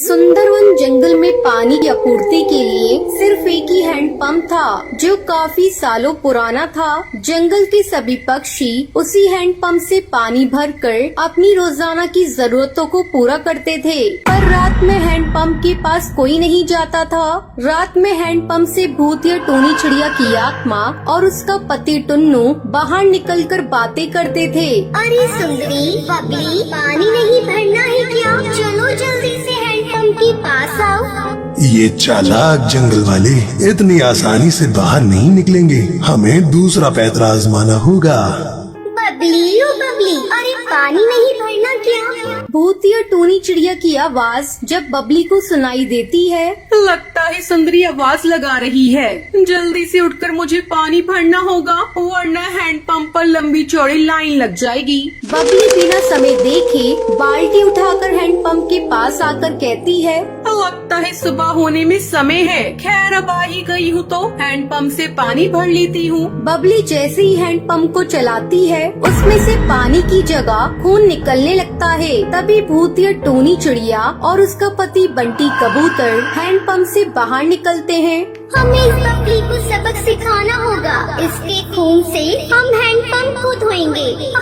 सुंदरवन जंगल में पानी की आपूर्ति के लिए सिर्फ एक ही हैंडपंप था, जो काफी सालों पुराना था। जंगल के सभी पक्षी उसी हैंडपंप से पानी भरकर अपनी रोजाना की जरूरतों को पूरा करते थे। पर रात में हैंडपंप के पास कोई नहीं जाता था। रात में हैंडपंप से भूतिया टूनी चिड़िया की आत्मा और उसका पति टुन्नू बाहर निकलकर बातें करते थे। अरे सुंदरी, बबली, पानी नहीं भरना है क्या? चलो जल्दी से हैंडपंप के पास आओ। ये चालाक जंगल वाले इतनी आसानी से बाहर नहीं निकलेंगे, हमें दूसरा पैतरा आजमाना होगा। बबली ओ बबली, अरे पानी नहीं भरना क्या? भूतिया टूनी चिड़िया की आवाज जब बबली को सुनाई देती है, लगता है सुंदरी आवाज लगा रही है। जल्दी से उठकर मुझे पानी भरना होगा, वरना हैंडपंप पर लंबी चौड़ी लाइन लग जाएगी। बबली बिना समय देखे बाल्टी उठाकर हैंडपंप के पास आकर कहती है, लगता है सुबह होने में समय है। खैर अब आ ही गई हूँ तो हैंडपंप से पानी भर लेती हूँ। बबली जैसे ही हैंडपंप को चलाती है, उसमें से पानी की जगह खून निकलने लगता है। तभी भूतिया टूनी चिड़िया और उसका पति बंटी कबूतर हैंडपंप से बाहर निकलते हैं। हमें इस बबली को सबक सिखाना होगा। इसके खून से हम हैंडपंप को धोएंगे।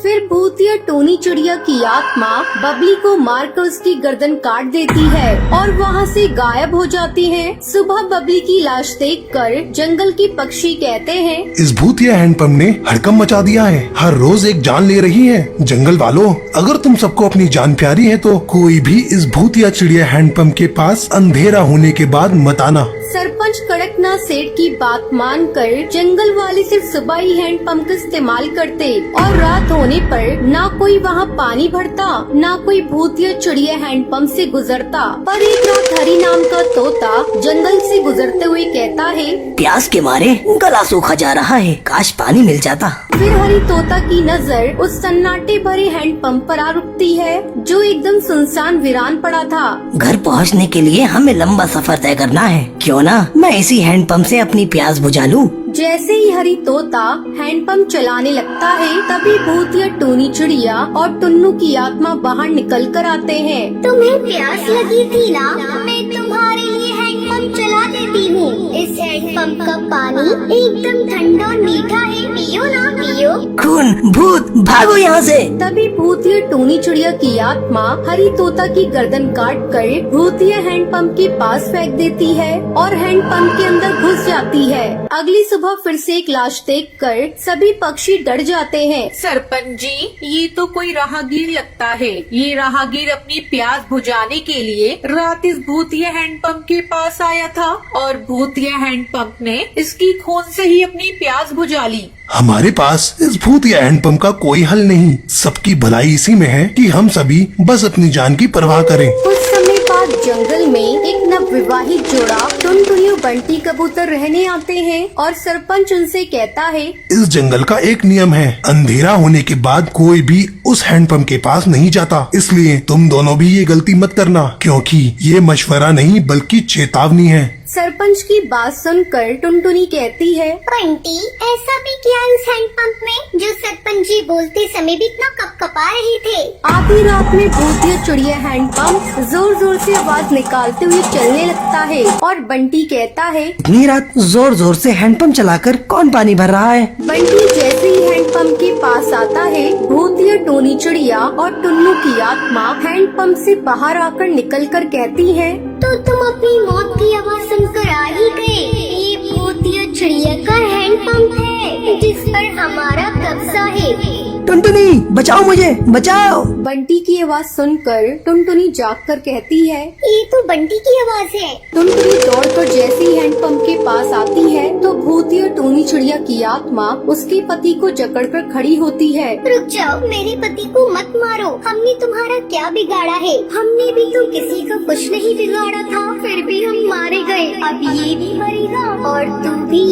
फिर भूतिया टूनी चिड़िया की आत्मा बबली को मारकर उसकी गर्दन काट देती है और वहाँ से गायब हो जाती है। सुबह बबली की लाश देखकर जंगल के पक्षी कहते हैं, इस भूतिया हैंडपंप ने हड़कंप मचा दिया है, हर रोज एक जान ले रही है। जंगल वालों, अगर तुम सबको अपनी जान प्यारी है तो कोई भी इस भूतिया चिड़िया हैंडपंप के पास अंधेरा होने के बाद मत आना। सरपंच कड़कनाथ सेठ की बात मानकर जंगल वाले सिर्फ सुबह ही हैंडपंप का इस्तेमाल करते और रात होने पर ना कोई वहाँ पानी भरता, ना कोई भूतिया चिड़िया हैंडपंप से गुजरता। पर एक रात हरी नाम का तोता जंगल से गुजरते हुए कहता है, प्यास के मारे गला सूखा जा रहा है, काश पानी मिल जाता। फिर हरी तोता की नजर उस सन्नाटे भरे हैंडपंप पर आ रुकती है, जो एकदम सुनसान वीरान पड़ा था। घर पहुंचने के लिए हमें लंबा सफर तय करना है, क्यों ना मैं इसी हैंडपंप से अपनी प्यास बुझा लूं। जैसे ही हरी तोता हैंडपंप चलाने लगता है, तभी भूतिया टूनी चिड़िया और टुन्नू की आत्मा बाहर निकल कर आते हैं। तुम्हें प्यास लगी थी ना? मैं तुम्हारे लिए हैंडपंप चला देती हूँ। इस हैंडपंप का पानी एकदम ठंडा और मीठा है, पियो ना पियो। खून, भूत, भागो यहाँ से। तभी भूतिया टूनी चिड़िया की आत्मा हरी तोता की गर्दन काट कर भूतिया हैंडपंप के पास फेंक देती है और हैंडपंप के अंदर घुस जाती है। अगली सुबह फिर से एक लाश देखकर सभी पक्षी डर जाते हैं। सरपंच जी, ये तो कोई राहगीर लगता है। ये राहगीर अपनी प्यास बुझाने के लिए रात इस भूतिया हैंडपंप के पास आया था और भूतिया हैंडपंप ने इसकी खून से ही अपनी प्यास बुझा ली। हमारे पास इस भूतिया हैंडपंप का कोई हल नहीं। सबकी भलाई इसी में है कि हम सभी बस अपनी जान की परवाह करें। कुछ समय बाद जंगल में एक नवविवाहित जोड़ा टुनटुनी और बंटी कबूतर रहने आते हैं और सरपंच उनसे कहता है, इस जंगल का एक नियम है, अंधेरा होने के बाद कोई भी उस हैंडपंप के पास नहीं जाता। इसलिए तुम दोनों भी ये गलती मत करना, क्योंकि ये मशवरा नहीं बल्कि चेतावनी है। सरपंच की बात सुनकर टुनटुनी कहती है, बंटी, ऐसा भी क्या है उस हैंडपंप में जो सरपंच जी बोलते समय भी इतना कपकपा रहे थे? आधी रात में भूतिया चिड़िया हैंडपंप जोर जोर से आवाज निकालते हुए चलने लगता है और बंटी कहता है, इतनी रात जोर जोर से हैंडपंप चलाकर कौन पानी भर रहा है? बंटी जैसे ही हैंडपंप के पास आता है, भूतिया टूनी चिड़िया और टुन्नू की आत्मा हैंडपंप से बाहर आकर निकलकर कहती है, तो तुम अपनी मौत की आवाज सुनकर आ ही गए। ये भूतिया चिड़िया का हैंडपंप है जिस पर हमारा कब्जा है। टुनटुनी, बचाओ मुझे, बचाओ। बंटी की आवाज सुनकर टुनटुनी जागकर कहती है, ये तो बंटी की आवाज है। टुनटुनी दौड़कर जैसे ही हैंडपंप के पास आती है, तो भूतिया टूनी चिड़िया की आत्मा उसके पति को जकड़कर खड़ी होती है। रुक जाओ, मेरे पति को मत मारो। हमने तुम्हारा क्या बिगाड़ा है? हमने भी तो किसी का कुछ नहीं बिगाड़ा था, फिर भी हम मारे गए। अब ये भी मरेगा और तुम भी।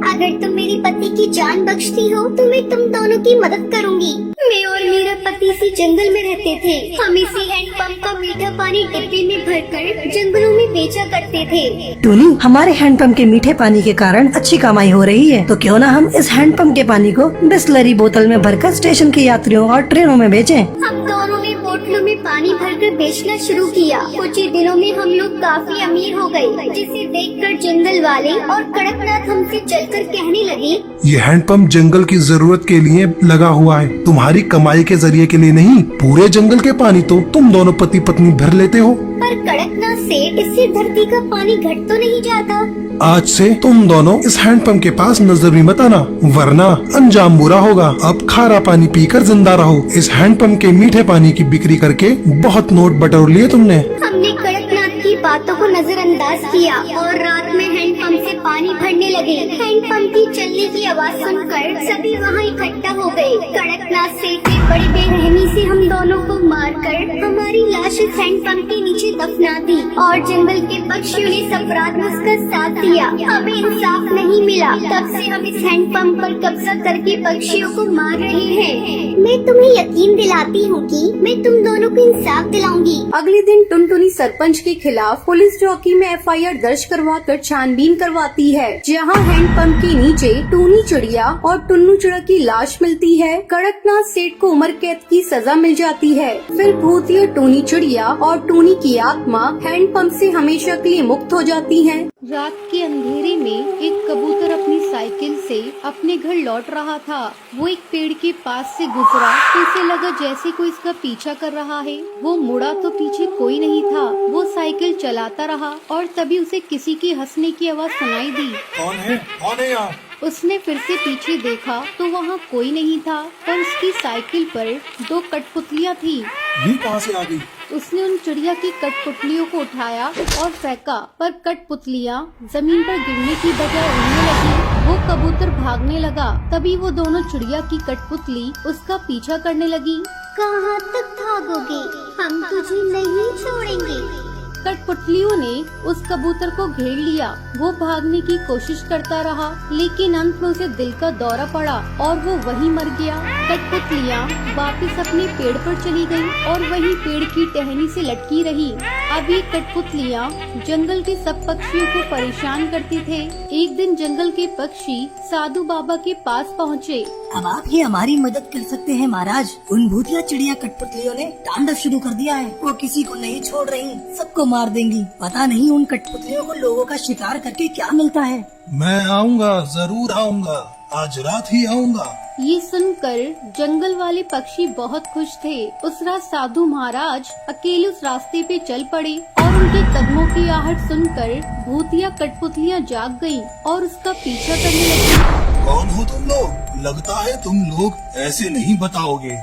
अगर तुम मेरे पति की जान बख्शती हो तो मैं तुम दोनों की मदद करूंगी। मैं और मेरा पति इसी जंगल में रहते थे। हम इसी हैंडपंप का मीठा पानी डिब्बे में भरकर जंगलों में बेचा करते थे। टूनी, हमारे हैंडपंप के मीठे पानी के कारण अच्छी कमाई हो रही है, तो क्यों ना हम इस हैंडपंप के पानी को बिस्लरी बोतल में भरकर स्टेशन के यात्रियों और ट्रेनों में बेचें। हम दोनों में बोतलों में पानी भरकर बेचना शुरू किया। कुछ ही दिनों में हम लोग काफी अमीर हो गए, जिसे देखकर जंगल वाले और कड़कनाथ हमसे चलकर कहने लगे, ये हैंडपंप जंगल की जरूरत के लिए लगा हुआ है, तुम्हारी कमाई के जरिए के लिए नहीं। पूरे जंगल के पानी तो तुम दोनों पति पत्नी भर लेते हो। पर कड़कनाथ सेठ, इससे धरती का पानी घट तो नहीं जाता। आज से तुम दोनों इस हैंडपंप के पास नजर भी मत आना, वरना अंजाम बुरा होगा। अब खारा पानी पीकर जिंदा रहो। इस हैंडपंप के मीठे पानी की बिक्री करके बहुत नोट बटोर लिए तुमने। हमने कड़कनाथ की बातों को नजरअंदाज किया और रात में हैंडपंप से पानी भरने लगे। हैंडपंप की चलने की आवाज सुनकर सभी वहाँ इकट्ठा हो गए। कड़कनाथ सेठ ने बड़ी बेरहमी से हम दोनों को मारकर हमारी लाश इस हैंडपंप के नीचे दफना दी और जंगल के पक्षियों ने सब रात में उसका साथ दिया। हमें इंसाफ नहीं मिला, तब से हम इस हैंडपंप पर कब्जा करके पक्षियों को मार रहे हैं। मैं तुम्हें यकीन दिलाती हूँ कि मैं तुम दोनों को इंसाफ दिलाऊंगी। अगले दिन टुनटुनी सरपंच के खिलाफ पुलिस चौकी में FIR दर्ज करवाकर छानबीन करवाती है, जहां हैंडपंप के नीचे टूनी चिड़िया और टुन्नू चिड़ा की लाश मिलती है। कड़कनाथ सेठ को उम्र कैद की सजा मिल जाती है। फिर भूतिया टूनी चिड़िया और टूनी की आत्मा हैंडपंप से हमेशा के लिए मुक्त हो जाती है। रात के अंधेरे में एक कबूतर अपनी साइकिल से अपने घर लौट रहा था। वो एक पेड़ के पास से गुजरा तो उसे लगा जैसे कोई इसका पीछा कर रहा है। वो मुड़ा तो पीछे कोई नहीं था। वो साइकिल चलाता रहा और तभी उसे किसी की हंसने की आवाज सुनाई दी। कौन है यहाँ? उसने फिर से पीछे देखा तो वहाँ कोई नहीं था, पर उसकी साइकिल पर 2 कठपुतलियाँ थी। ये कहाँ से आ गई? उसने उन चिड़िया की कठपुतलियों को उठाया और फेंका, पर कठपुतलियाँ जमीन पर गिरने की बजाय उड़ने लगी। वो कबूतर भागने लगा। तभी वो दोनों चिड़िया की कठपुतली उसका पीछा करने लगी। कहाँ तक भागोगे? हम तुझे नहीं छोड़ेंगे। कठपुतलियों ने उस कबूतर को घेर लिया। वो भागने की कोशिश करता रहा, लेकिन अंत में उसे दिल का दौरा पड़ा और वो वहीं मर गया। कठपुतलियाँ वापस अपने पेड़ पर चली गईं और वहीं पेड़ की टहनी से लटकी रही। अब ये कठपुतलियाँ जंगल के सब पक्षियों को परेशान करते थे। एक दिन जंगल के पक्षी साधु बाबा के पास पहुँचे। अब आप ही हमारी मदद कर सकते हैं महाराज। उन भूतिया चिड़िया कठपुतलियों ने तांडव शुरू कर दिया है। वो किसी को नहीं छोड़ रही, सबको मार देंगी। पता नहीं उन कठपुतलियों को लोगों का शिकार करके क्या मिलता है। मैं आऊँगा, जरूर आऊँगा, आज रात ही आऊँगा। ये सुनकर जंगल वाले पक्षी बहुत खुश थे। उस रात साधु महाराज अकेले उस रास्ते पे चल पड़े और उनके कदमों की आहट सुनकर भूतिया कठपुतलियाँ जाग गईं और उसका पीछा करने लगी। कौन हो तुम लोग? लगता है तुम लोग ऐसे नहीं बताओगे।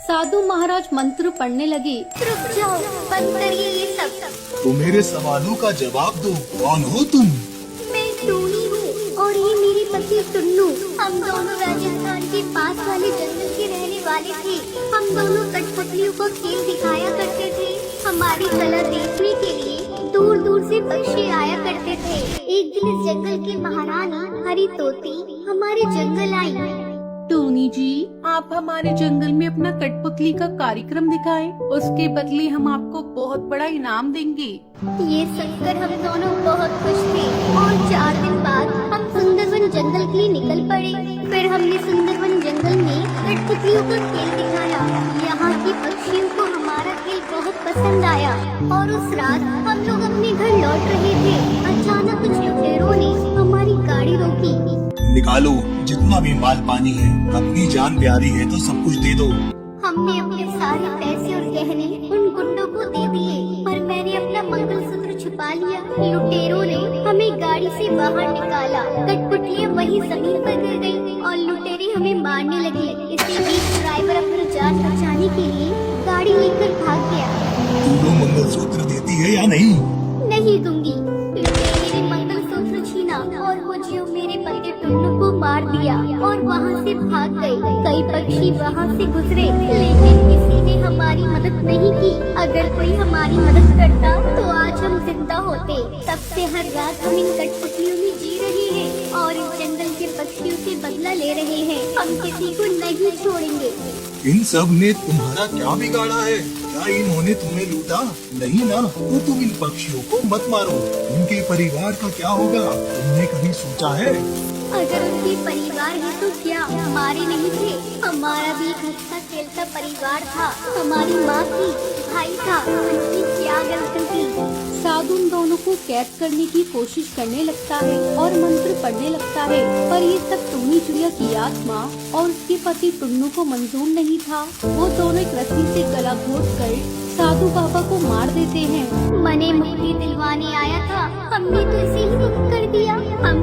साधु महाराज मंत्र पढ़ने लगे। रुक जाओ, बंद करिए ये सब। तो मेरे सवालों का जवाब दो, कौन हो तुम? मैं टूनी हूँ और ये मेरे पति टुन्नू। हम दोनों राजस्थान के पास वाले जंगल के रहने वाले थे। हम दोनों कठपुतलियों को खेल दिखाया करते थे। हमारी कला देखने के लिए दूर दूर से पक्षी आया करते थे। एक दिन इस जंगल की महारानी हरी तोती हमारे जंगल आई। टूनी जी, आप हमारे जंगल में अपना कठपुतली का कार्यक्रम दिखाएं, उसके बदले हम आपको बहुत बड़ा इनाम देंगे। ये सुनकर हम दोनों बहुत खुश थे और 4 दिन बाद हम सुंदरवन जंगल के लिए निकल पड़े। फिर हमने सुंदरवन जंगल में कठपुतलियों का खेल दिखाया। यहाँ के पक्षियों को हमारा खेल बहुत पसंद आया और उस रात हम लोग अपने घर लौट रहे थे। अचानक कुछ लुटेरों ने हमारी गाड़ी रोकी। निकालो जितना भी माल पानी है, अपनी जान प्यारी है तो सब कुछ दे दो। हमने अपने सारे पैसे और गहने उन गुंडों को दे दिए, पर मैंने अपना मंगलसूत्र छुपा लिया। लुटेरों ने हमें गाड़ी से बाहर निकाला। कठपुतलियाँ वहीं जमीन पर गिर गईं और लुटेरे हमें मारने लगे। इसी बीच ड्राइवर अपनी जान बचाने के लिए गाड़ी लेकर भाग गया। तू मंगलसूत्र देती है या नहीं? नहीं दूंगी। लुटेरे ने मंगलसूत्र छीना और मुझे मेरे पति टुन्नू को मार दिया और वहाँ से भाग गए। कई पक्षी वहाँ से गुजरे, लेकिन किसी ने हमारी मदद नहीं की। अगर कोई हमारी मदद करता तो आज हम जिंदा होते। तब से हर रात हम इन कठपुतलियों में जी रहे हैं और इस जंगल के पक्षियों से बदला ले रहे हैं। हम किसी को नहीं छोड़ेंगे। इन सब ने तुम्हारा क्या बिगाड़ा है? क्या इन्होंने तुम्हें लूटा? नहीं ना, तो तुम इन पक्षियों को मत मारो। उनके परिवार का क्या होगा? तुमने कभी सोचा है? अगर उनके परिवार है तो क्या हमारे नहीं थे? हमारा भी एक हंसता खेलता परिवार था, हमारी माँ थी, भाई था, उनकी क्या गलती थी? साधु उन दोनों को कैद करने की कोशिश करने लगता है और मंत्र पढ़ने लगता है, पर ये सब टुन्नी चिड़िया की आत्मा और उसके पति टुन्नू को मंजूर नहीं था। वो दोनों एक रस्सी से गला घोट कर साधु बाबा को मार देते हैं। मने मुक्ति दिलवाने आया था, हमने तो इसे ही मुक्त कर दिया। हम